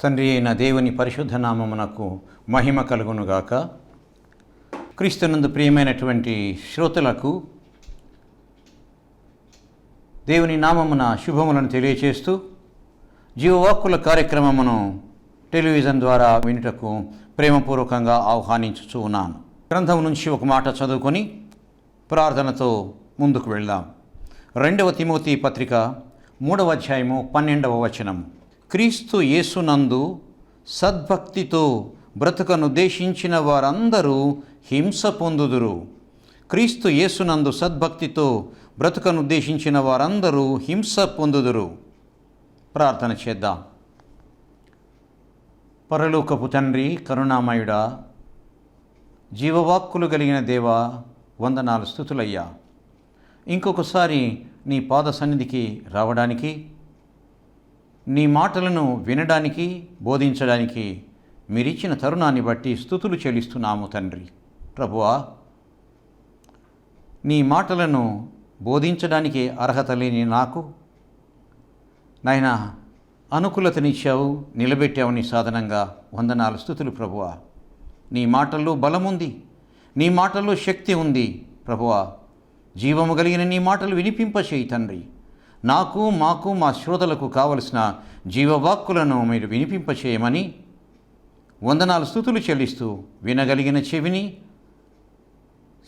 తండ్రి అయిన దేవుని పరిశుద్ధ నామమునకు మహిమ కలుగునుగాక. క్రీస్తునందు ప్రియమైనటువంటి శ్రోతలకు దేవుని నామమున శుభములను తెలియచేస్తూ జీవవాక్కుల కార్యక్రమమును టెలివిజన్ ద్వారా వినుటకు ప్రేమపూర్వకంగా ఆహ్వానించుచూ ఉన్నాను. గ్రంథం నుంచి ఒక మాట చదువుకొని ప్రార్థనతో ముందుకు వెళ్దాం. 2 తిమోతి పత్రిక 3వ అధ్యాయము 12వ వచనము. క్రీస్తు యేసునందు సద్భక్తితో బ్రతుకనుద్దేశించిన వారందరూ హింస పొందుదురు. క్రీస్తు యేసునందు సద్భక్తితో బ్రతుకనుద్దేశించిన వారందరూ హింస పొందుదురు. ప్రార్థన చేద్దాం. పరలోకపు తండ్రి, కరుణామయుడా, జీవవాక్కులు కలిగిన దేవా, వందనాలు స్తుతులయ్యా. ఇంకొకసారి నీ పాద సన్నిధికి రావడానికి, నీ మాటలను వినడానికి, బోధించడానికి మీరిచ్చిన తరుణాన్ని బట్టి స్తుతులు చెల్లిస్తున్నాము తండ్రి. ప్రభువా, నీ మాటలను బోధించడానికి అర్హత లేని నాకు నాయనా అనుకూలతనిచ్చావు, నిలబెట్టావు నీ సాధనంగా. వందనాలు స్తుతులు ప్రభువా. నీ మాటల్లో బలముంది, నీ మాటల్లో శక్తి ఉంది ప్రభువా. జీవము కలిగిన నీ మాటలు వినిపింపచేయి తండ్రి. నాకు, మాకు, మా శ్రోతలకు కావలసిన జీవవాక్కులను మీరు వినిపింపచేయమని వందనాలు స్తుతులు చెల్లిస్తూ, వినగలిగిన చెవిని,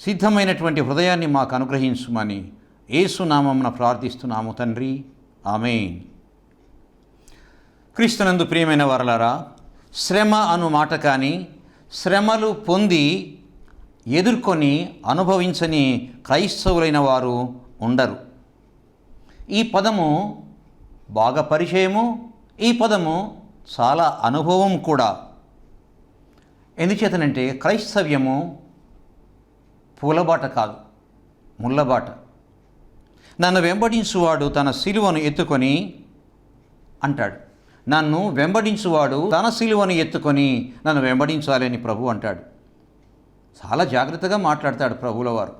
సిద్ధమైనటువంటి హృదయాన్ని మాకు అనుగ్రహించుమని యేసునామమున ప్రార్థిస్తున్నాము తండ్రి. ఆమేన్. క్రీస్తునందు ప్రియమైన వారలారా, శ్రమ అను మాట కానీ, శ్రమలు పొంది ఎదుర్కొని అనుభవించని క్రైస్తవులైన వారు ఉండరు. ఈ పదము బాగా పరిచయము, ఈ పదము చాలా అనుభవం కూడా. ఎందుచేతనంటే క్రైస్తవ్యము పూలబాట కాదు, ముళ్ళబాట. నన్ను వెంబడించువాడు తన సిలువను ఎత్తుకొని అంటాడు. నన్ను వెంబడించువాడు తన సిలువను ఎత్తుకొని నన్ను వెంబడించాలని ప్రభు అంటాడు. చాలా జాగ్రత్తగా మాట్లాడతాడు ప్రభువుల వారు.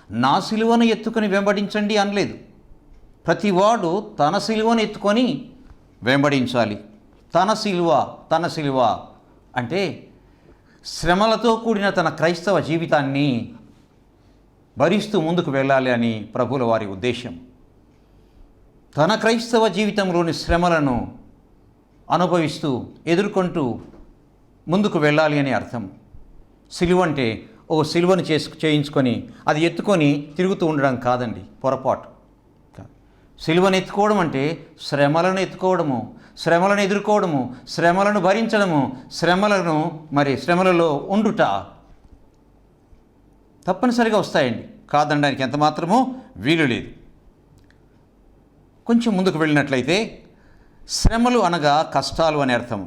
నా సిలువను ఎత్తుకొని వెంబడించండి అనలేదు. ప్రతివాడు తన సిలువను ఎత్తుకొని వెంబడించాలి. తన సిలువ అంటే శ్రమలతో కూడిన తన క్రైస్తవ జీవితాన్ని భరిస్తూ ముందుకు వెళ్ళాలి అని ప్రభువుల వారి ఉద్దేశం. తన క్రైస్తవ జీవితంలోని శ్రమలను అనుభవిస్తూ ఎదుర్కొంటూ ముందుకు వెళ్ళాలి అని అర్థం. సిలువ అంటే ఓ సిలువను చేయించుకొని అది ఎత్తుకొని తిరుగుతూ ఉండడం కాదండి, పొరపాటు. సిలువను ఎత్తుకోవడం అంటే శ్రమలను ఎత్తుకోవడము, శ్రమలను ఎదుర్కోవడము, శ్రమలను భరించడము, శ్రమలలో ఉండుట తప్పనిసరిగా వస్తాయండి, కాదనడానికి ఎంత మాత్రమూ వీలు లేదు. కొంచెం ముందుకు వెళ్ళినట్లయితే శ్రమలు అనగా కష్టాలు అని అర్థం.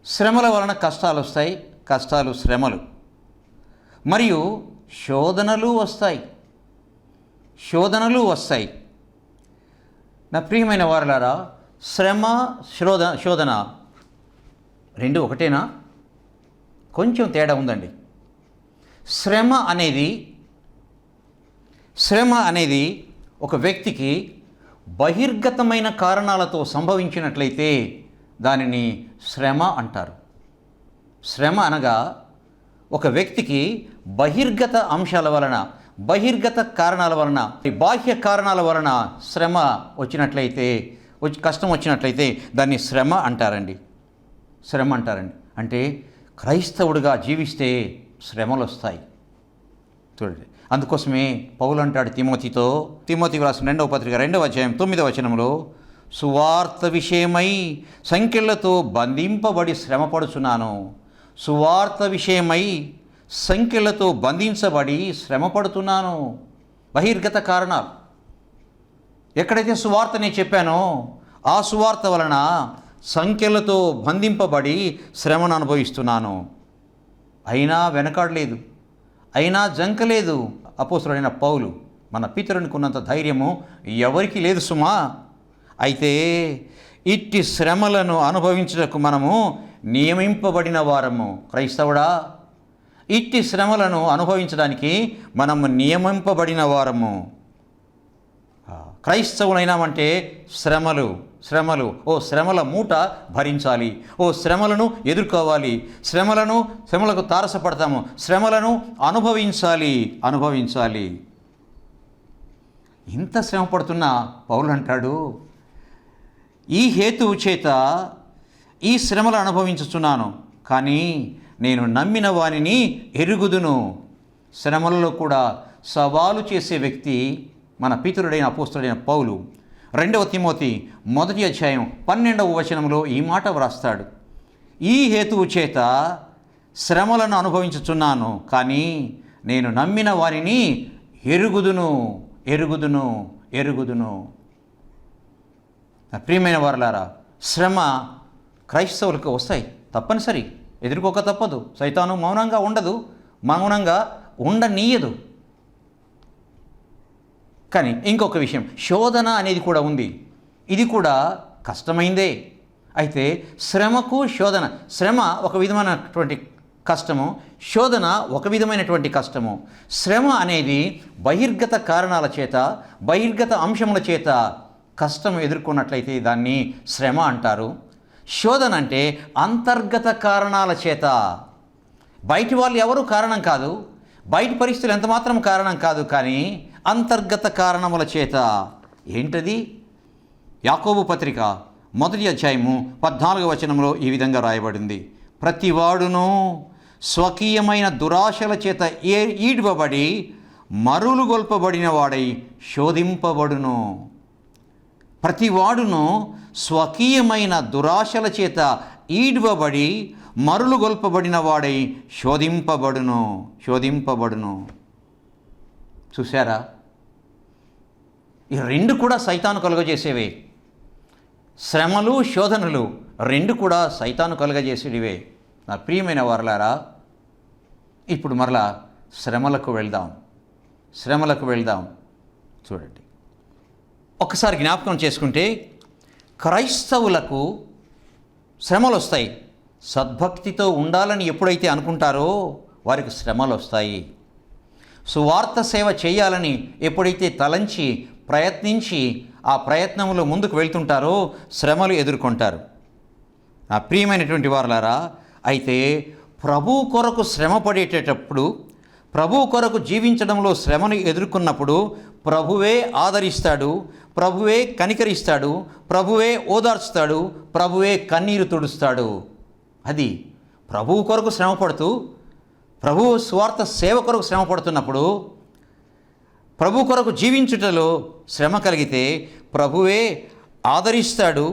శ్రమల వలన కష్టాలు వస్తాయి, కష్టాలు శ్రమలు, మరియు శోధనలు వస్తాయి. నా ప్రియమైన వారలారా, శ్రమ, శోధన రెండు ఒకటేనా? కొంచెం తేడా ఉందండి. శ్రమ అనేది ఒక వ్యక్తికి బహిర్గతమైన కారణాలతో సంభవించినట్లయితే దానిని శ్రమ అంటారు. శ్రమ అనగా ఒక వ్యక్తికి బహిర్గత అంశాల వలన, బహిర్గత కారణాల వలన, బాహ్య కారణాల వలన శ్రమ వచ్చినట్లయితే, కష్టం వచ్చినట్లయితే దాన్ని శ్రమ అంటారండి. అంటే క్రైస్తవుడిగా జీవిస్తే శ్రమలు వస్తాయి. చూడండి, అందుకోసమే పౌలు అంటాడు తిమోతికి రాసిన 2వ పత్రిక 2వ అధ్యాయం 9వ వచనంలో, సువార్త విషయమై సంకెళ్లతో బంధింపబడి శ్రమపడుచున్నాను. సువార్త విషయమై సంఖ్యలతో బంధించబడి శ్రమపడుతున్నాను. బహిర్గత కారణాలు. ఎక్కడైతే సువార్త నేను చెప్పానో ఆ సువార్త వలన సంఖ్యలతో బంధింపబడి శ్రమను అనుభవిస్తున్నాను. అయినా వెనకాడలేదు, అయినా జంకలేదు. అపోస్తలుడైన పౌలు, మన పితరునికి ఉన్నంత ధైర్యము ఎవరికి లేదు సుమా. అయితే ఇట్టి శ్రమలను అనుభవించుటకు మనము నియమింపబడిన వారము. క్రైస్తవుడా, ఇట్టి శ్రమలను అనుభవించడానికి మనము నియమింపబడిన వారము. క్రైస్తవులైనామంటే శ్రమలు, ఓ శ్రమల మూట భరించాలి, ఓ శ్రమలను ఎదుర్కోవాలి, శ్రమలకు తారసపడతాము, శ్రమలను అనుభవించాలి. ఇంత శ్రమ పడుతున్న పౌలు అంటాడు, ఈ హేతువు చేత ఈ శ్రమలు అనుభవించుచున్నాను, కానీ నేను నమ్మిన వానిని ఎరుగుదును. శ్రమలలో కూడా సవాలు చేసే వ్యక్తి మన పితరుడైన అపోస్తలుడైన పౌలు. 2 తిమోతి 1 అధ్యాయం 12వ వచనంలో ఈ మాట వ్రాస్తాడు, ఈ హేతువు చేత శ్రమలను అనుభవించుచున్నాను, కానీ నేను నమ్మిన వారిని ఎరుగుదును. ప్రియమైన వారలారా, శ్రమ క్రైస్తవులకు వస్తాయి, తప్పనిసరి, ఎదుర్కోక తప్పదు. సైతాను మౌనంగా ఉండనీయదు. కానీ ఇంకొక విషయం, శోధన అనేది కూడా ఉంది. ఇది కూడా కష్టమైందే. అయితే శ్రమకు శోధన, శ్రమ ఒక విధమైనటువంటి కష్టము, శోధన ఒక విధమైనటువంటి కష్టము. శ్రమ అనేది బహిర్గత కారణాల చేత, బహిర్గత అంశముల చేత కష్టం ఎదుర్కొన్నట్లయితే దాన్ని శ్రమ అంటారు. శోధన అంటే అంతర్గత కారణాల చేత, బయటి వాళ్ళు ఎవరు కారణం కాదు, బయటి పరిస్థితులు ఎంత మాత్రం కారణం కాదు, కానీ అంతర్గత కారణముల చేత. ఏంటది? యాకోబు పత్రిక 1 అధ్యాయము 14వ వచనంలో ఈ విధంగా రాయబడింది, ప్రతివాడును స్వకీయమైన దురాశల చేత ఈడ్వబడి మరులు గొల్పబడిన వాడై శోధింపబడును. ప్రతివాడును స్వకీయమైన దురాశల చేత ఈడ్వబడి మరులు గొల్పబడిన వాడై శోధింపబడును. చూసారా? ఈ 2 కూడా సైతాను కలుగజేసేవే. శ్రమలు, శోధనలు 2 కూడా సైతాను కలుగజేసేటివే. నా ప్రియమైన వారలారా, ఇప్పుడు మరలా శ్రమలకు వెళ్దాం. చూడండి, ఒక్కసారి జ్ఞాపకం చేసుకుంటే, క్రైస్తవులకు శ్రమలు వస్తాయి. సద్భక్తితో ఉండాలని ఎప్పుడైతే అనుకుంటారో వారికి శ్రమలు వస్తాయి. సువార్త సేవ చేయాలని ఎప్పుడైతే తలంచి ప్రయత్నించి ఆ ప్రయత్నంలో ముందుకు వెళ్తుంటారో శ్రమలు ఎదుర్కొంటారు. నా ప్రియమైనటువంటి వారలారా, అయితే ప్రభువు కొరకు శ్రమ పడేటప్పుడు, ప్రభువు కొరకు జీవించడంలో శ్రమను ఎదుర్కొన్నప్పుడు ప్రభువే ఆదరిస్తాడు, ప్రభువే కనికరిస్తాడు, ప్రభువే ఓదార్చుతాడు, ప్రభువే కన్నీరు తుడుస్తాడు. అది ప్రభువు కొరకు శ్రమపడుతూ, ప్రభువు స్వార్థ సేవ కొరకు శ్రమ పడుతున్నప్పుడు, ప్రభు కొరకు జీవించుటలో శ్రమ కలిగితే ప్రభువే ఆదరిస్తాడు,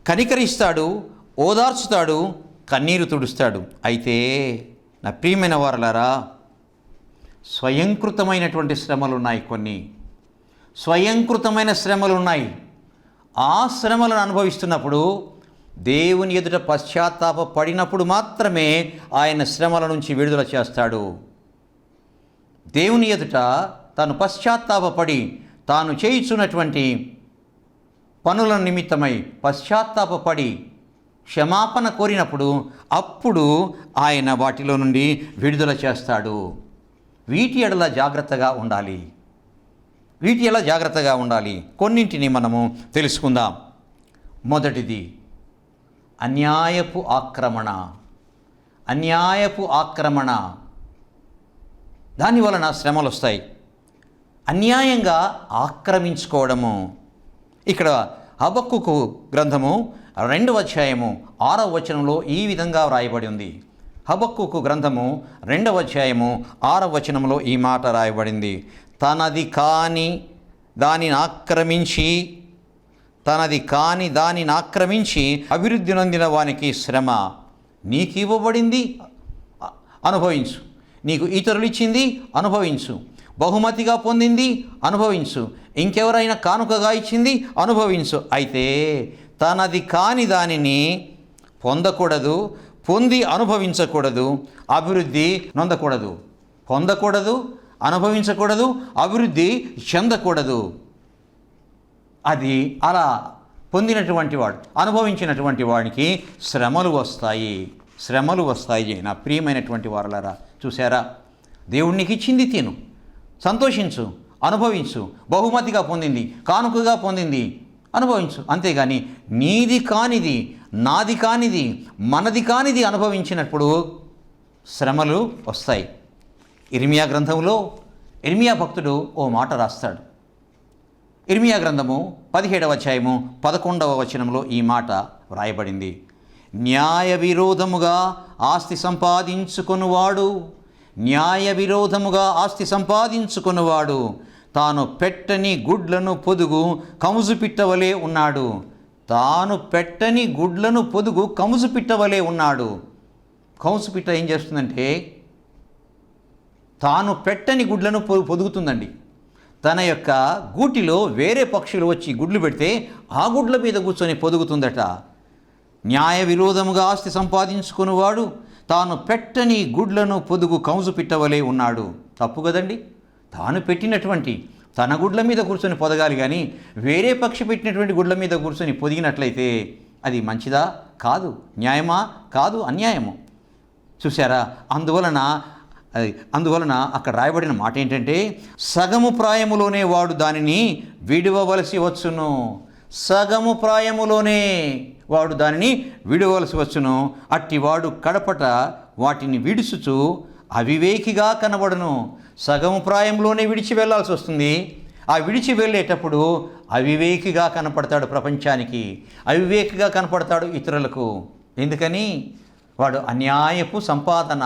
కనికరిస్తాడు, ఓదార్చుతాడు, కన్నీరు తుడుస్తాడు. అయితే నా ప్రియమైన వారలారా, స్వయంకృతమైనటువంటి శ్రమలు ఉన్నాయి, కొన్ని స్వయంకృతమైన శ్రమలు ఉన్నాయి. ఆ శ్రమలను అనుభవిస్తున్నప్పుడు దేవుని ఎదుట పశ్చాత్తాప పడినప్పుడు మాత్రమే ఆయన శ్రమల నుంచి విడుదల చేస్తాడు. దేవుని ఎదుట తాను పశ్చాత్తాపపడి తాను చేయుచున్నటువంటి పనుల నిమిత్తమై పశ్చాత్తాపపడి క్షమాపణ కోరినప్పుడు అప్పుడు ఆయన వాటిలో నుండి విడుదల చేస్తాడు. వీటి ఎడల జాగ్రత్తగా ఉండాలి. కొన్నింటిని మనము తెలుసుకుందాం. మొదటిది అన్యాయపు ఆక్రమణ. దాని వలన శ్రమలు వస్తాయి. అన్యాయంగా ఆక్రమించుకోవడము. ఇక్కడ హబక్కూకు గ్రంథము 2వ అధ్యాయము 6వ వచనంలో ఈ విధంగా వ్రాయబడి ఉంది. హబక్కూకు గ్రంథము 2వ అధ్యాయము 6వ వచనంలో ఈ మాట రాయబడింది, తనది కాని దానిని ఆక్రమించి అభివృద్ధి నొందిన వానికి శ్రమ. నీకు ఇవ్వబడింది అనుభవించు, నీకు ఇతరులు ఇచ్చింది అనుభవించు, బహుమతిగా పొందింది అనుభవించు, ఇంకెవరైనా కానుకగా ఇచ్చింది అనుభవించు. అయితే తనది కాని దానిని పొందకూడదు, పొంది అనుభవించకూడదు, అభివృద్ధి నొందకూడదు. పొందకూడదు, అనుభవించకూడదు, అభివృద్ధి చెందకూడదు. అది అలా పొందినటువంటి వాడు, అనుభవించినటువంటి వాడికి శ్రమలు వస్తాయి. నా ప్రియమైనటువంటి వారలారా, చూసారా? దేవుడికి ఇచ్చింది తిను, సంతోషించు, అనుభవించు, బహుమతిగా పొందింది, కానుకగా పొందింది అనుభవించు. అంతేగాని నీది కానిది, నాది కానిది, మనది కానిది అనుభవించినప్పుడు శ్రమలు వస్తాయి. ఇర్మియా గ్రంథంలో ఇర్మియా భక్తుడు ఓ మాట రాస్తాడు. ఇర్మియా గ్రంథము 17వ అధ్యాయము 11వ వచనంలో ఈ మాట వ్రాయబడింది. న్యాయ విరోధముగా ఆస్తి సంపాదించుకొనువాడు, న్యాయ విరోధముగా ఆస్తి సంపాదించుకొనువాడు తాను పెట్టని గుడ్లను పొదుగు కముజు పిట్టవలే ఉన్నాడు. తాను పెట్టని గుడ్లను పొదుగు కముజు పిట్టవలే ఉన్నాడు. కముజు పిట్ట ఏం చేస్తుందంటే తాను పెట్టని గుడ్లను పొదుగుతుందండి. తన యొక్క గూటిలో వేరే పక్షులు వచ్చి గుడ్లు పెడితే ఆ గుడ్ల మీద కూర్చొని పొదుగుతుందట. న్యాయ విరోధముగా ఆస్తి సంపాదించుకునేవాడు తాను పెట్టని గుడ్లను పొదుగు కౌజు పిట్టవలే ఉన్నాడు. తప్పు కదండి. తాను పెట్టినటువంటి తన గుడ్ల మీద కూర్చొని పొదగాలి, కానీ వేరే పక్షి పెట్టినటువంటి గుడ్ల మీద కూర్చొని పొదిగినట్లయితే అది మంచిదా? కాదు. న్యాయమా? కాదు, అన్యాయము. చూసారా? అందువలన అక్కడ రాయబడిన మాట ఏంటంటే సగము ప్రాయములోనే వాడు దానిని విడవవలసి వచ్చును. సగము ప్రాయములోనే వాడు దానిని విడవలసి వచ్చును. అట్టివాడు కడపట వాటిని విడుచుచు అవివేకిగా కనబడును. సగము ప్రాయంలోనే విడిచి వెళ్ళాల్సి వస్తుంది. ఆ విడిచి వెళ్ళేటప్పుడు అవివేకిగా కనపడతాడు ప్రపంచానికి, అవివేకిగా కనపడతాడు ఇతరులకు. ఎందుకని? వాడు అన్యాయపు సంపాదన,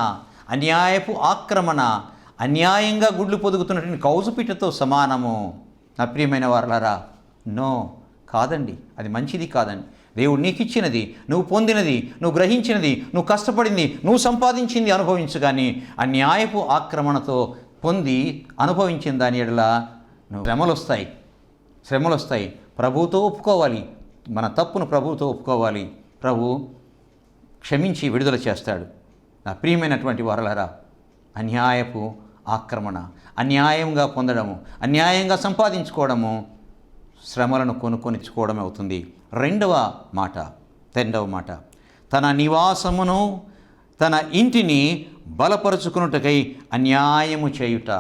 అన్యాయపు ఆక్రమణ, అన్యాయంగా గుడ్లు పొదుగుతున్నటువంటి కౌజుపిట్టతో సమానము. నా ప్రియమైన వారలారా, నో, కాదండి, అది మంచిది కాదండి. దేవుడు నీకు ఇచ్చినది, నువ్వు పొందినది, నువ్వు గ్రహించినది, నువ్వు కష్టపడింది, నువ్వు సంపాదించింది అనుభవించు. కానీ అన్యాయపు ఆక్రమణతో పొంది అనుభవించిన దాని ఎడల నువ్వు శ్రమలు వస్తాయి. ప్రభువుతో ఒప్పుకోవాలి, మన తప్పును ప్రభువుతో ఒప్పుకోవాలి. ప్రభు క్షమించి విడుదల చేస్తాడు. నా ప్రియమైనటువంటి వారలారా, అన్యాయపు ఆక్రమణ, అన్యాయంగా పొందడము, అన్యాయంగా సంపాదించుకోవడము శ్రమలను కొనుక్కొనిచ్చుకోవడం అవుతుంది. రెండవ మాట తన నివాసమును తన ఇంటిని బలపరుచుకున్నట్టుకై అన్యాయము చేయుట.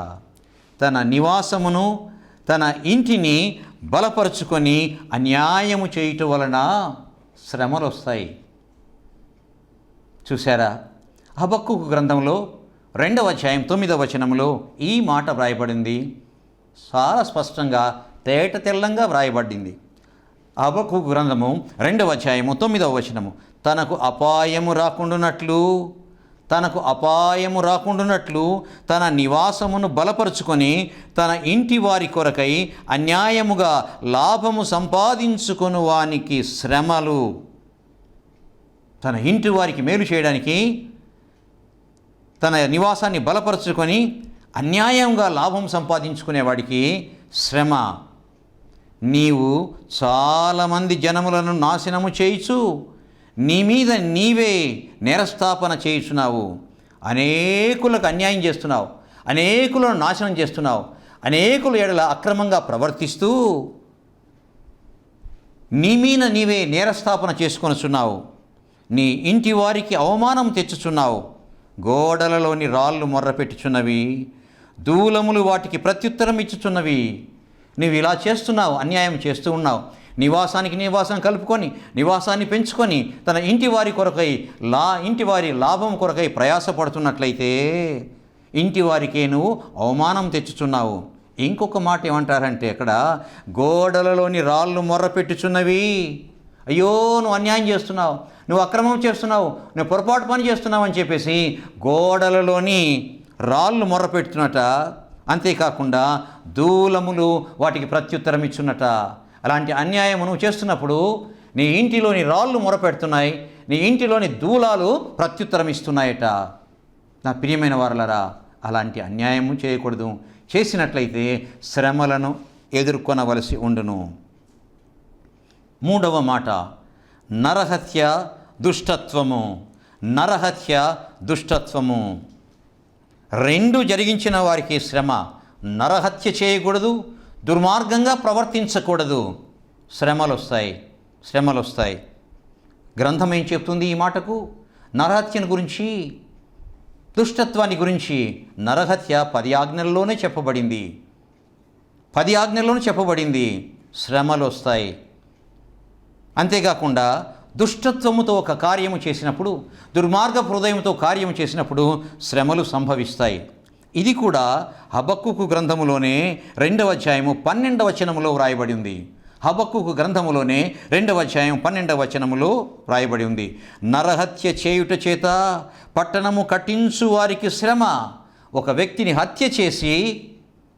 తన నివాసమును తన ఇంటిని బలపరుచుకొని అన్యాయము చేయుట వలన శ్రమలు వస్తాయి. చూసారా? హబక్కూకు గ్రంథంలో 2వ అధ్యాయం 9వ వచనంలో ఈ మాట వ్రాయబడింది. చాలా స్పష్టంగా తేట తెల్లంగా వ్రాయబడింది. హబక్కూకు గ్రంథము 2వ అధ్యాయము 9వ వచనము. తనకు అపాయము రాకుండునట్లు తన నివాసమును బలపరుచుకొని తన ఇంటి వారి కొరకై అన్యాయముగా లాభము సంపాదించుకొను వానికి శ్రమలు. తన ఇంటి వారికి మేలు చేయడానికి తన నివాసాన్ని బలపరుచుకొని అన్యాయంగా లాభం సంపాదించుకునేవాడికి శ్రమ. నీవు చాలామంది జనములను నాశనము చేయుచు నీ మీద నీవే నేరస్థాపన చేయుచున్నావు. అనేకులకు అన్యాయం చేస్తున్నావు, అనేకులను నాశనం చేస్తున్నావు, అనేకుల ఎడల అక్రమంగా ప్రవర్తిస్తూ నీ మీద నీవే నేరస్థాపన చేసుకొనుచున్నావు. నీ ఇంటి వారికి అవమానం తెచ్చుచున్నావు. గోడలలోని రాళ్ళు మొర్రపెట్టుచున్నవి, దూలములు వాటికి ప్రత్యుత్తరం ఇచ్చుచున్నవి. నువ్వు ఇలా చేస్తున్నావు, అన్యాయం చేస్తూ ఉన్నావు. నివాసానికి నివాసం కలుపుకొని, నివాసాన్ని పెంచుకొని తన ఇంటి వారి లాభం కొరకై ప్రయాసపడుతున్నట్లయితే ఇంటి వారికే నువ్వు అవమానం తెచ్చుచున్నావు. ఇంకొక మాట ఏమంటారంటే అక్కడ గోడలలోని రాళ్ళు మొర్రపెట్టుచున్నవి. అయ్యో, నువ్వు అన్యాయం చేస్తున్నావు, నువ్వు అక్రమం చేస్తున్నావు, నువ్వు పొరపాటు పని చేస్తున్నావు అని చెప్పేసి గోడలలోని రాళ్ళు మొర్రపెడుతున్నట. అంతేకాకుండా దూలములు వాటికి ప్రత్యుత్తరం ఇచ్చున్నట. అలాంటి అన్యాయం నువ్వు చేస్తున్నప్పుడు నీ ఇంటిలోని రాళ్ళు మొరపెడుతున్నాయి, నీ ఇంటిలోని దూలాలు ప్రత్యుత్తరం ఇస్తున్నాయట. నా ప్రియమైన వారలారా, అలాంటి అన్యాయము చేయకూడదు. చేసినట్లయితే శ్రమలను ఎదుర్కొనవలసి ఉండును. 3వ మాట నరహత్య దుష్టత్వము. 2 జరిగించిన వారికి శ్రమ. నరహత్య చేయకూడదు, దుర్మార్గంగా ప్రవర్తించకూడదు. శ్రమలు వస్తాయి. గ్రంథం ఏం చెప్తుంది ఈ మాటకు? నరహత్యను గురించి, దుష్టత్వాన్ని గురించి. నరహత్య 10 ఆజ్ఞల్లోనే చెప్పబడింది. 10 ఆజ్ఞల్లోనే చెప్పబడింది. శ్రమలు వస్తాయి. అంతేకాకుండా దుష్టత్వముతో ఒక కార్యము చేసినప్పుడు, దుర్మార్గ హృదయంతో కార్యము చేసినప్పుడు శ్రమలు సంభవిస్తాయి. ఇది కూడా హబక్కూకు గ్రంథములోనే 2వ అధ్యాయము 12వ వచనములో వ్రాయబడి ఉంది. హబక్కూకు గ్రంథములోనే 2వ అధ్యాయం 12వ వచనములో వ్రాయబడి ఉంది. నరహత్య చేయుట చేత పట్టణము కట్టించు వారికి శ్రమ. ఒక వ్యక్తిని హత్య చేసి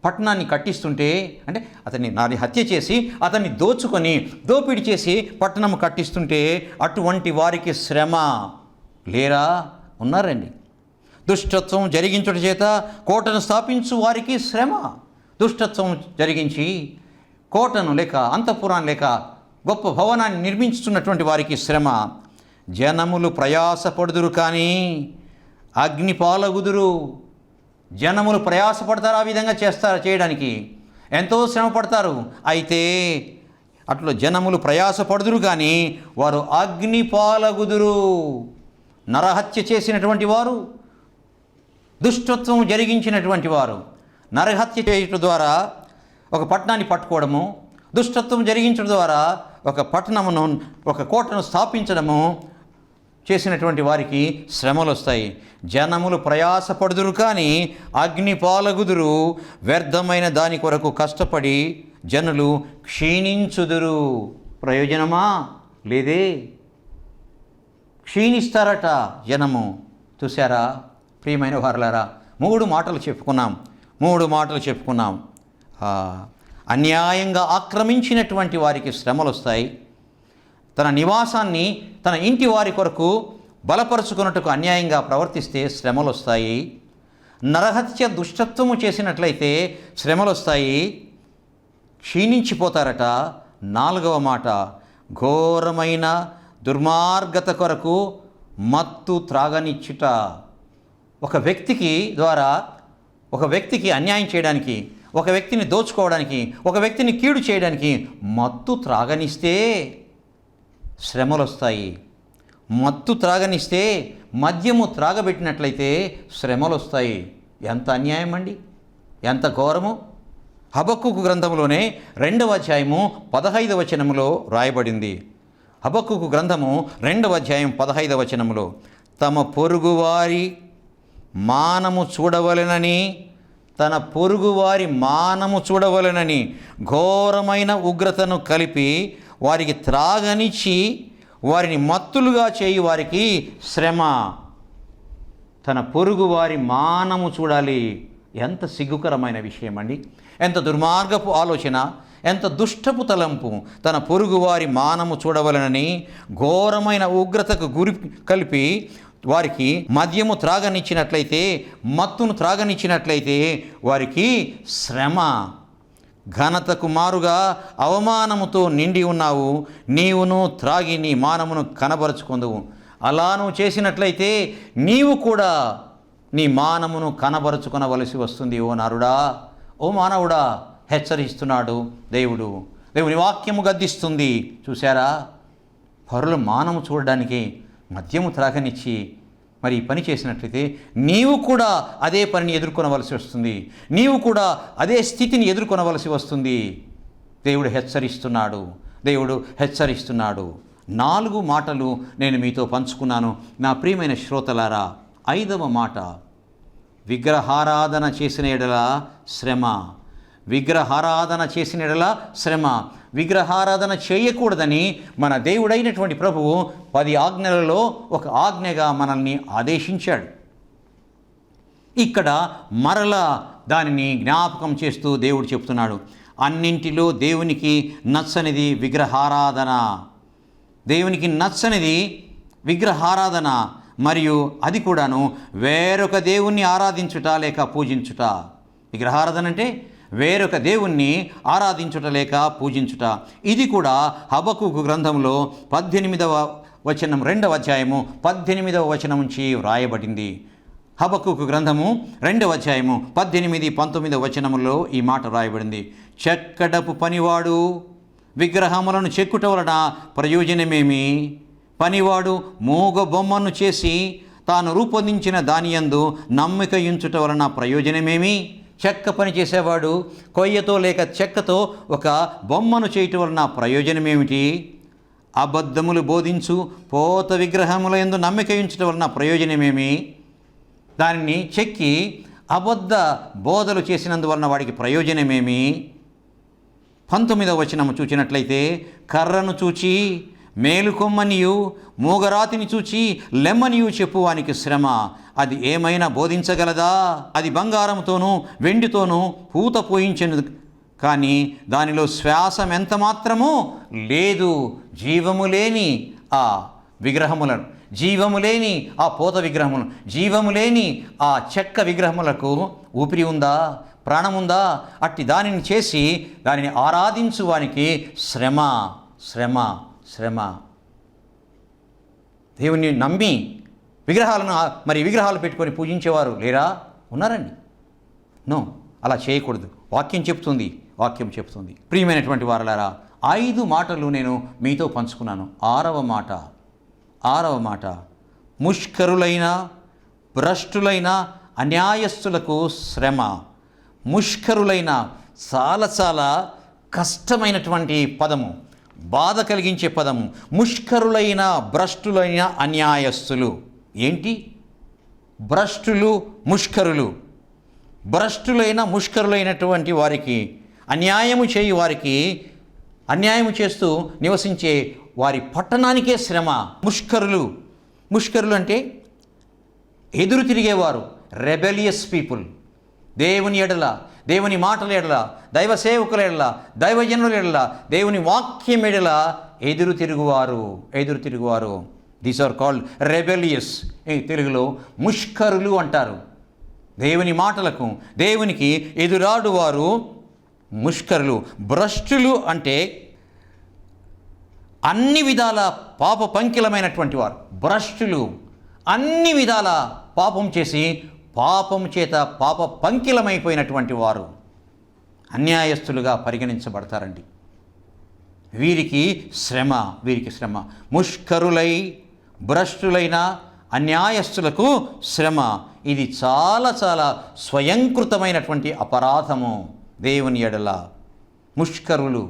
పట్టణాన్ని కట్టిస్తుంటే, అంటే అతన్ని హత్య చేసి అతన్ని దోపిడి చేసి పట్టణం కట్టిస్తుంటే అటువంటి వారికి శ్రమ. లేరా? ఉన్నారండి. దుష్టత్వం జరిగించుట చేత కోటను స్థాపించు వారికి శ్రమ. దుష్టత్వం జరిగించి కోటను లేక అంతఃపురాన్ని లేక గొప్ప భవనాన్ని నిర్మించుతున్నటువంటి వారికి శ్రమ. జనములు ప్రయాసపడుదురు కానీ అగ్ని పాలగుదురు. జనములు ప్రయాసపడతారు, ఆ విధంగా చేయడానికి ఎంతో శ్రమ పడతారు. అయితే అట్లా జనములు ప్రయాసపడుదురు కానీ వారు అగ్ని పాలగుదురు. నరహత్య చేసినటువంటి వారు, దుష్టత్వం జరిగించినటువంటి వారు నరహత్య చేయటం ద్వారా ఒక పట్టణాన్ని పట్టుకోవడము, దుష్టత్వం జరిగించడం ద్వారా ఒక కోటను స్థాపించడము చేసినటువంటి వారికి శ్రమలు వస్తాయి. జనములు ప్రయాసపడుదురు కానీ అగ్ని పాలగుదురు. వ్యర్థమైన దాని కొరకు కష్టపడి జనులు క్షీణించుదురు. ప్రయోజనమా? లేదే. క్షీణిస్తారట జనము. చూసారా ప్రియమైన వారలారా, 3 మాటలు చెప్పుకున్నాం. అన్యాయంగా ఆక్రమించినటువంటి వారికి శ్రమలు వస్తాయి. తన నివాసాన్ని తన ఇంటి వారి కొరకు బలపరుచుకున్నట్టుకు అన్యాయంగా ప్రవర్తిస్తే శ్రమలు వస్తాయి. నరహత్య దుష్టత్వము చేసినట్లయితే శ్రమలు వస్తాయి. క్షీణించిపోతారట. 4వ మాట, ఘోరమైన దుర్మార్గత కొరకు మత్తు త్రాగనిచ్చుట. ఒక వ్యక్తికి అన్యాయం చేయడానికి, ఒక వ్యక్తిని దోచుకోవడానికి, ఒక వ్యక్తిని కీడు చేయడానికి మత్తు త్రాగనిస్తే శ్రమలు వస్తాయి. మత్తు త్రాగనిస్తే, మద్యము త్రాగబెట్టినట్లయితే శ్రమలు వస్తాయి. ఎంత అన్యాయం అండి, ఎంత ఘోరము! హబక్కూకు గ్రంథంలోనే 2వ అధ్యాయము 15వ వచనములో రాయబడింది. హబక్కూకు గ్రంథము 2వ అధ్యాయం 15వ వచనములో, తమ పొరుగువారి మానము చూడవలెనని ఘోరమైన ఉగ్రతను కలిపి వారికి త్రాగనిచ్చి వారిని మత్తులుగా చేయి వారికి శ్రమ. తన పొరుగు వారి మానము చూడాలి. ఎంత సిగ్గుకరమైన విషయం అండి! ఎంత దుర్మార్గపు ఆలోచన, ఎంత దుష్టపు తలంపు! తన పొరుగువారి మానము చూడవలనని ఘోరమైన ఉగ్రతకు గురి కలిపి వారికి మద్యము త్రాగనిచ్చినట్లయితే, మత్తును త్రాగనిచ్చినట్లయితే వారికి శ్రమ. ఘనతకు మారుగా అవమానముతో నిండి ఉన్నావు, నీవును త్రాగి నీ మానమును కనబరుచుకుందువు. అలా నువ్వు చేసినట్లయితే నీవు కూడా నీ మానమును కనబరుచుకొనవలసి వస్తుంది. ఓ నరుడా, ఓ మానవుడా, హెచ్చరిస్తున్నాడు దేవుని వాక్యము గద్దిస్తుంది. చూశారా, పరుల మానము చూడడానికి మద్యము త్రాగనిచ్చి మరి ఈ పని చేసినట్లయితే నీవు కూడా అదే పనిని ఎదుర్కొనవలసి వస్తుంది. నీవు కూడా అదే స్థితిని ఎదుర్కొనవలసి వస్తుంది. దేవుడు హెచ్చరిస్తున్నాడు. 4 మాటలు నేను మీతో పంచుకున్నాను నా ప్రియమైన శ్రోతలారా. 5వ మాట, విగ్రహారాధన చేసిన ఎడల శ్రమ. విగ్రహారాధన చేయకూడదని మన దేవుడైనటువంటి ప్రభువు 10 ఆజ్ఞలలో ఒక ఆజ్ఞగా మనల్ని ఆదేశించాడు. ఇక్కడ మరలా దానిని జ్ఞాపకం చేస్తూ దేవుడు చెప్తున్నాడు, అన్నింటిలో దేవునికి నచ్చనిది విగ్రహారాధన, మరియు అది కూడాను వేరొక దేవుణ్ణి ఆరాధించుట లేక పూజించుట. విగ్రహారాధన అంటే వేరొక దేవుణ్ణి ఆరాధించుట లేక పూజించుట. ఇది కూడా హబక్కూకు గ్రంథంలో 18వ వచనం 2వ అధ్యాయము 18వ వచనం నుంచి వ్రాయబడింది. హబక్కూకు గ్రంథము 2వ అధ్యాయము 18, 19వ వచనములో ఈ మాట వ్రాయబడింది. చెక్కడపు పనివాడు విగ్రహములను చెక్కుట వలన ప్రయోజనమేమి? పనివాడు మూగ బొమ్మను చేసి తాను రూపొందించిన దానియందు నమ్మిక ఉంచుట వలన ప్రయోజనమేమి? చెక్క పని చేసేవాడు కొయ్యతో లేక చెక్కతో ఒక బొమ్మను చేయటం వలన ప్రయోజనం ఏమిటి? అబద్ధములు బోధించు పోత విగ్రహముల యందు నమ్మిక ఉంచడం వలన ప్రయోజనమేమి? దానిని చెక్కి అబద్ధ బోధలు చేసినందువలన వాడికి ప్రయోజనమేమి? 19వ వచనము చూచినట్లయితే, కర్రను చూచి మేలుకొమ్మనియు మూగరాతిని చూచి లెమ్మనియు చెప్పువానికి శ్రమ, అది ఏమైనా బోధించగలదా? అది బంగారంతోనూ వెండితోనూ పూత పోయించెను, కానీ దానిలో శ్వాసం ఎంత మాత్రమూ లేదు. జీవము లేని ఆ విగ్రహములను, జీవము లేని ఆ పోత విగ్రహములను, జీవము లేని ఆ చెక్క విగ్రహములకు ఊపిరి ఉందా? ప్రాణముందా? అట్టి దానిని చేసి దానిని ఆరాధించు వానికి శ్రమ, శ్రమ, శ్రమ. దేవుని నమ్మి విగ్రహాలను విగ్రహాలు పెట్టుకొని పూజించేవారు లేరా? ఉన్నారండి. నో, అలా చేయకూడదు. వాక్యం చెప్తుంది. ప్రియమైనటువంటి వారలారా, 5 మాటలు నేను మీతో పంచుకున్నాను. 6వ మాట, ముష్కరులైన భ్రష్టులైన అన్యాయస్తులకు శ్రమ. ముష్కరులైన చాలా చాలా కష్టమైనటువంటి పదము, బాధ కలిగించే పదము. ముష్కరులైన భ్రష్టులైన అన్యాయస్తులు. ఏంటి భ్రష్టులు, ముష్కరులు? భ్రష్టులైన ముష్కరులైనటువంటి వారికి, అన్యాయము చేయి వారికి, అన్యాయము చేస్తూ నివసించే వారి పట్టణానికే శ్రమ. ముష్కరులు అంటే ఎదురు తిరిగేవారు, రెబెలియస్ పీపుల్. దేవుని ఎడల, దేవుని మాటల ఎడల, దైవ సేవకుల ఎడల, దైవజనుల ఎడల, దేవుని వాక్యం ఎడల ఎదురు తిరుగువారు. These are called rebellious. తెలుగులో ముష్కరులు అంటారు. దేవుని మాటలకు, దేవునికి ఎదురాడువారు ముష్కరులు. భ్రష్టులు అంటే అన్ని విధాల పాప పంకిలమైనటువంటి వారు. భ్రష్టులు అన్ని విధాల పాపం చేసి పాపం చేత పాప పంకిలమైపోయినటువంటి వారు అన్యాయస్తులుగా పరిగణించబడతారండి. వీరికి శ్రమ. ముష్కరులై భ్రష్టులైన అన్యాయస్తులకు శ్రమ. ఇది చాలా చాలా స్వయంకృతమైనటువంటి అపరాధము దేవుని ఎడల. ముష్కరులు,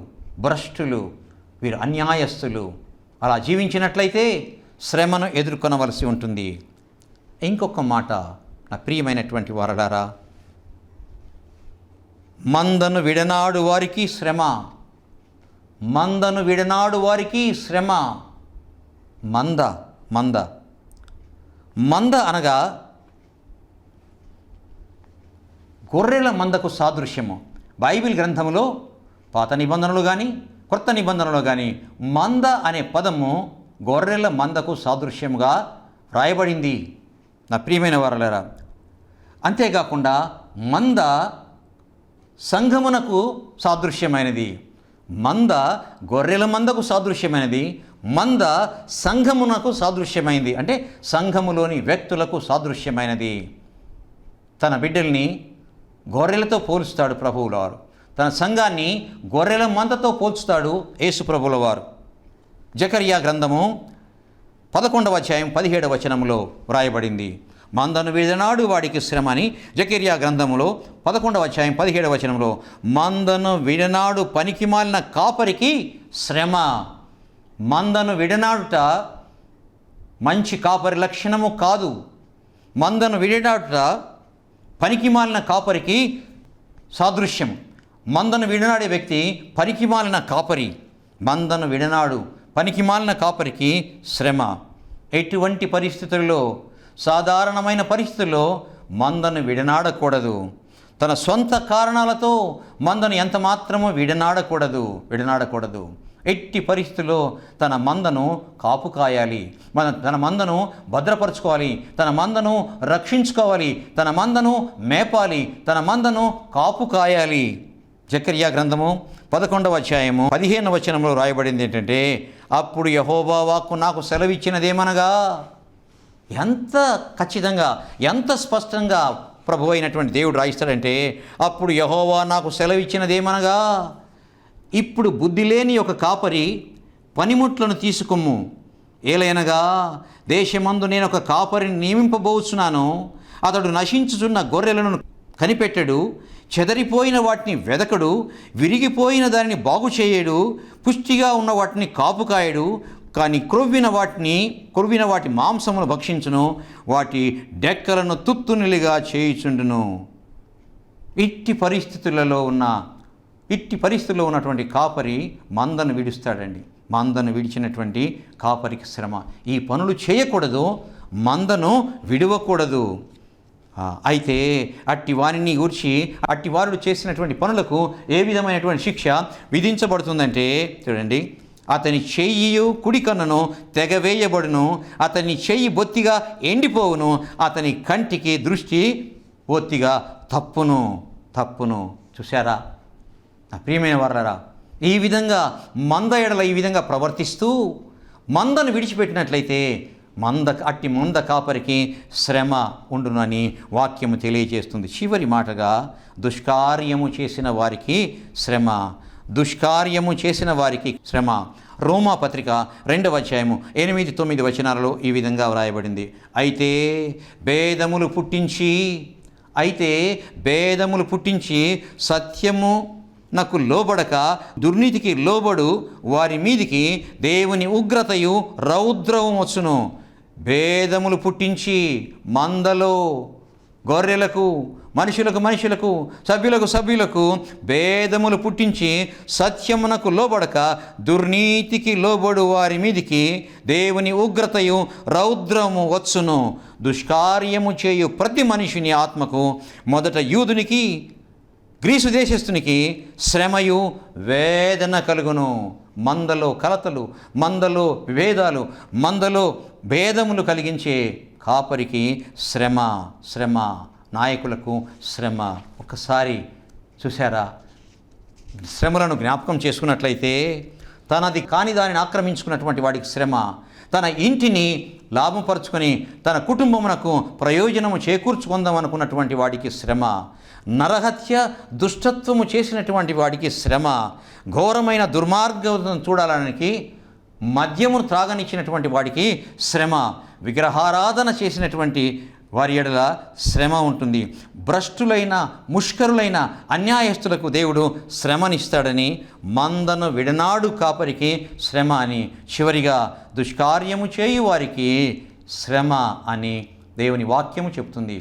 భ్రష్టులు, వీరు అన్యాయస్తులు. అలా జీవించినట్లయితే శ్రమను ఎదుర్కొనవలసి ఉంటుంది. ఇంకొక మాట నా ప్రియమైనటువంటి వారలారా, మందను విడనాడు వారికి శ్రమ. మంద అనగా గొర్రెల మందకు సాదృశ్యము. బైబిల్ గ్రంథములో పాత నిబంధనలు కానీ కొత్త నిబంధనలు కానీ మంద అనే పదము గొర్రెల మందకు సాదృశ్యముగా రాయబడింది నా ప్రియమైన వారలారా. అంతేకాకుండా మంద సంఘమునకు సాదృశ్యమైనది. మంద గొర్రెల మందకు సాదృశ్యమైనది. మంద సంఘమునకు సాదృశ్యమైనది. అంటే సంఘములోని వ్యక్తులకు సాదృశ్యమైనది. తన బిడ్డల్ని గొర్రెలతో పోల్చుతాడు ప్రభువుల వారు. తన సంఘాన్ని గొర్రెల మందతో పోల్చుతాడు యేసు ప్రభువుల వారు. జకర్యా గ్రంథము 11వ అధ్యాయం 17వ వచనంలో వ్రాయబడింది. మందను విడనాడు వాడికి శ్రమ అని జకర్యా గ్రంథములో 11వ అధ్యాయం 17వ వచనంలో, మందను విడనాడు పనికిమాలిన కాపరికి శ్రమ. మందను విడనాడుట మంచి కాపరి లక్షణము కాదు. మందను విడనాడుట పనికిమాలిన కాపరికి సాదృశ్యం. మందను విడనాడే వ్యక్తి పనికిమాలిన కాపరి. మందను విడనాడు పనికిమాలిన కాపరికి శ్రమ. ఎటువంటి పరిస్థితుల్లో, సాధారణమైన పరిస్థితుల్లో మందను విడనాడకూడదు. తన సొంత కారణాలతో మందను ఎంత మాత్రమూ విడనాడకూడదు. ఎట్టి పరిస్థితుల్లో తన మందను కాపు కాయాలి. తన మందను భద్రపరచుకోవాలి. తన మందను రక్షించుకోవాలి. తన మందను మేపాలి. తన మందను కాపు కాయాలి. జకర్యా గ్రంథము 11వ అధ్యాయము 15వ వచనంలో రాయబడింది ఏంటంటే, అప్పుడు యెహోవా వాక్కు నాకు సెలవిచ్చినదేమనగా. ఎంత ఖచ్చితంగా, ఎంత స్పష్టంగా ప్రభు అయినటువంటి దేవుడు రాయిస్తాడంటే, అప్పుడు యెహోవా నాకు సెలవిచ్చినదేమనగా, ఇప్పుడు బుద్ధి లేని ఒక కాపరి పనిముట్లను తీసుకొమ్ము. ఏలైనగా దేశమందు నేను ఒక కాపరిని నియమింపబోచున్నాను. అతడు నశించుచున్న గొర్రెలను కనిపెట్టడు, చెదరిపోయిన వాటిని వెదకడు, విరిగిపోయిన దానిని బాగు చేయడు, పుష్టిగా ఉన్న వాటిని కాపుకాయడు. కానీ క్రొవ్విన వాటి మాంసమును భక్షించును, వాటి డెక్కలను తుత్తునిలిగా చేయుచుండును. ఇట్టి పరిస్థితుల్లో ఉన్నటువంటి కాపరి మందను విడుస్తాడండి. మందను విడిచినటువంటి కాపరికి శ్రమ. ఈ పనులు చేయకూడదు, మందను విడవకూడదు. అయితే అట్టి వారు చేసినటువంటి పనులకు ఏ విధమైనటువంటి శిక్ష విధించబడుతుందంటే చూడండి, అతని చెయ్యి కుడి కన్నును తెగవేయబడును, అతని చెయ్యి బొత్తిగా ఎండిపోవును, అతని కంటికి దృష్టి బొత్తిగా తప్పును. చూశారా నా ప్రియమైన వారలారా, ఈ విధంగా మంద ఎడల ఈ విధంగా ప్రవర్తిస్తూ మందను విడిచిపెట్టినట్లయితే అట్టి మంద కాపరికి శ్రమ ఉండునని వాక్యము తెలియజేస్తుంది. చివరి మాటగా దుష్కార్యము చేసిన వారికి శ్రమ. రోమా పత్రిక 2వ అధ్యాయము 8-9 వచనాలలో ఈ విధంగా వ్రాయబడింది. అయితే భేదములు పుట్టించి సత్యము నాకు లోబడక దుర్నీతికి లోబడు వారి మీదికి దేవుని ఉగ్రతయు రౌద్రము వచ్చును. భేదములు పుట్టించి మందలో గొర్రెలకు, మనుషులకు, సభ్యులకు భేదములు పుట్టించి సత్యమునకు లోబడక దుర్నీతికి లోబడు వారి మీదికి దేవుని ఉగ్రతయు రౌద్రము వచ్చును. దుష్కార్యము చేయు ప్రతి మనిషిని ఆత్మకు, మొదట యూదునికి గ్రీసు దేశస్థునికి శ్రమయు వేదన కలుగును. మందలో కలతలు, మందలో విభేదాలు, మందలో భేదములు కలిగించే కాపరికి శ్రమ, నాయకులకు శ్రమ. ఒకసారి చూసారా, శ్రమలను జ్ఞాపకం చేసుకున్నట్లయితే తనది కాని దానిని ఆక్రమించుకున్నటువంటి వాడికి శ్రమ, తన ఇంటిని లాభపరుచుకొని తన కుటుంబమునకు ప్రయోజనము చేకూర్చుకుందామనుకున్నటువంటి వాడికి శ్రమ, నరహత్య దుష్టత్వము చేసినటువంటి వాడికి శ్రమ, ఘోరమైన దుర్మార్గం చూడాలనికి మద్యమును త్రాగనిచ్చినటువంటి వాడికి శ్రమ, విగ్రహారాధన చేసినటువంటి వారి ఎడల శ్రమ ఉంటుంది. భ్రష్టులైన ముష్కరులైన అన్యాయస్తులకు దేవుడు శ్రమనిస్తాడని, మందను విడనాడు కాపరికి శ్రమ అని, చివరిగా దుష్కార్యము చేయు వారికి శ్రమ అని దేవుని వాక్యము చెప్తుంది.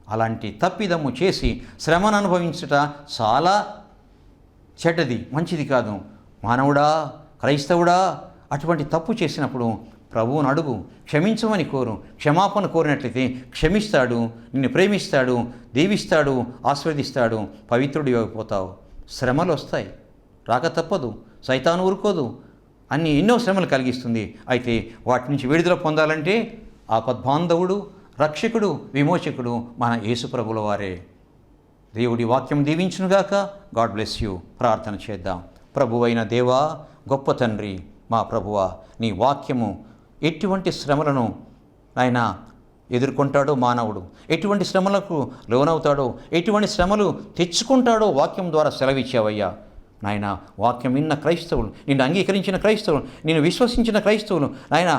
అలాంటి తప్పిదము చేసి శ్రమను అనుభవించుట చాలా చెడ్డది, మంచిది కాదు. మానవుడా, క్రైస్తవుడా, అటువంటి తప్పు చేసినప్పుడు ప్రభువును అడుగు, క్షమించమని కోరు. క్షమాపణ కోరినట్లయితే క్షమిస్తాడు, నిన్ను ప్రేమిస్తాడు, దీవిస్తాడు, ఆశీర్వదిస్తాడు, పవిత్రుడు అయిపోతావు. శ్రమలు వస్తాయి, రాక తప్పదు, సైతాను ఊరుకోదు, ఎన్నో శ్రమలు కలిగిస్తుంది. అయితే వాటి నుంచి విడుదల పొందాలంటే ఆపద్బాంధవుడు, రక్షకుడు, విమోచకుడు మన యేసు ప్రభుల వారే. దేవుడి వాక్యం దీవించునుగాక. God bless you. ప్రార్థన చేద్దాం. ప్రభువైన దేవా, గొప్ప తండ్రి, మా ప్రభువా, నీ వాక్యము ఎటువంటి శ్రమలను ఆయన ఎదుర్కొంటాడో మానవుడు, ఎటువంటి శ్రమలకు లోనవుతాడో, ఎటువంటి శ్రమలు తెచ్చుకుంటాడో వాక్యం ద్వారా సెలవిచ్చావయ్యా. నాయన, వాక్యం విన్న క్రైస్తవులు, నిన్ను అంగీకరించిన క్రైస్తవులు, నిన్ను విశ్వసించిన క్రైస్తవులు, నాయన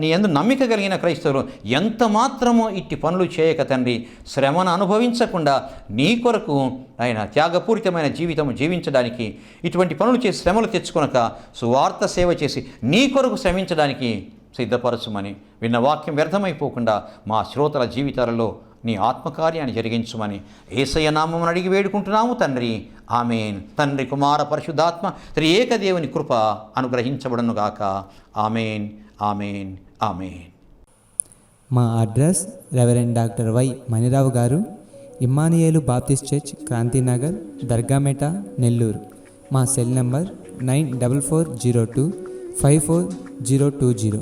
నీ యందు నమ్మిక కలిగిన క్రైస్తవులు ఎంత మాత్రమో ఇట్టి పనులు చేయక తండ్రి, శ్రమను అనుభవించకుండా నీ కొరకు ఆయన త్యాగపూరితమైన జీవితం జీవించడానికి, ఇటువంటి పనులు చేసి శ్రమలు తెచ్చుకొనక సువార్త సేవ చేసి నీ కొరకు శ్రమించడానికి సిద్ధపరచుమని, విన్న వాక్యం వ్యర్థమైపోకుండా మా శ్రోతల జీవితాలలో నీ ఆత్మకార్యాన్ని జరిగించుమని యేసయ్య నామమున అడిగి వేడుకుంటున్నాము తండ్రి. ఆమేన్. తండ్రి, కుమార, పరిశుద్ధాత్మ త్రియేక దేవుని కృప అనుగ్రహించబడునుగాక. ఆమేన్, ఆమేన్, ఆమేన్. మా address reverend doctor why Manirao గారు, ఇమ్మానుయేలు బాప్టిస్ట్ చర్చ్, క్రాంతినగర్, దర్గామెట, నెల్లూరు. మా సెల్ నంబర్ 9440254020.